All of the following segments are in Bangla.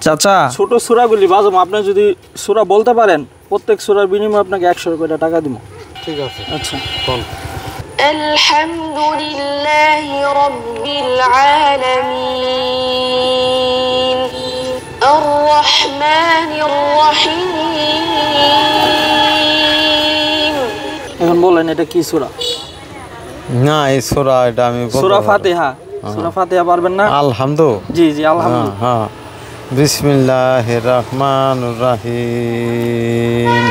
চাচা ছোট সূরাগুলি বাজম, আপনি যদি সূরা বলতে পারেন প্রত্যেক সূরার বিনিময়ে আপনাকে 100 করে টাকা দিব। ঠিক আছে, আচ্ছা বল। আলহামদুলিল্লাহি রাব্বিল আলামিন আর রহমানির রহিম। এখন বলেন এটা কি সূরা? না, এই সূরা এটা আমি বলতে সূরা পারবো। ফাতিহা। সূরা ফাতিহা পারবেন না? আলহামদু। জি জি আলহামদুলিল্লাহ। হ্যাঁ, বিসমিল্লাহির রহমানির রহিম।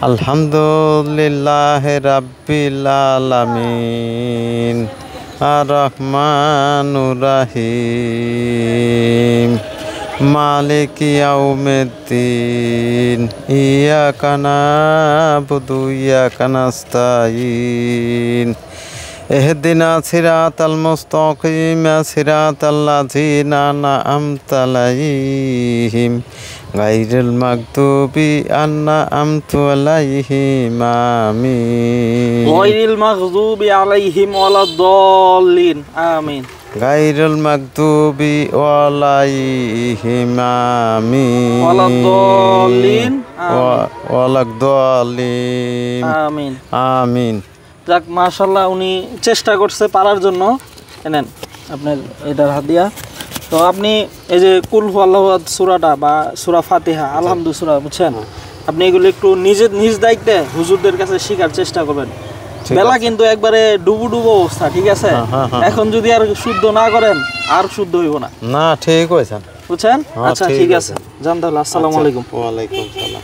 আলহামদুলিল্লাহি রাব্বিল আলামিন আর রহমানুর রহিম মালিকি ইয়াউমিদ্দিন ইয়াকা না'বুদু ওয়া ইয়াকা নাস্তাঈন ইহদিনা সিরাতাল মুস্তাকিম সিরাতাল লাযিনা আন'আমতা আলাইহিম গায়রিল মাগদুবি আন'আমতু আলাইহিম আমিন। গায়রিল মাগদুবি আলাইহিম ওয়ালাদ-দাল্লিন আমিন। গায়রিল মাগদুবি আলাইহিম আমিন। ওয়ালাদ-দাল্লিন ওয়ালাদ-দাল্লিন আমিন আমিন। যাক মাশাআল্লাহ, উনি চেষ্টা করছে পারার জন্য। নেন আপনার এটার হাদিয়া। তো আপনি এই যে কুল হুয়াল্লাহু আহাদ সূরাটা বা সূরা ফাতিহা, আলহামদু সূরা, বুঝছেন, আপনি এগুলো একটু নিজ দায়িত্বে হুজুরদের কাছে শেখার চেষ্টা করবেন। বেলা কিন্তু একবারে ডুবু অবস্থা, ঠিক আছে? এখন যদি আর শুদ্ধ না করেন আর শুদ্ধ হইব না। না, ঠিক হয়েছে, বুঝছেন? আচ্ছা ঠিক আছে, জান তাহলে। আসসালামু আলাইকুম। ওয়ালাইকুম সালাম।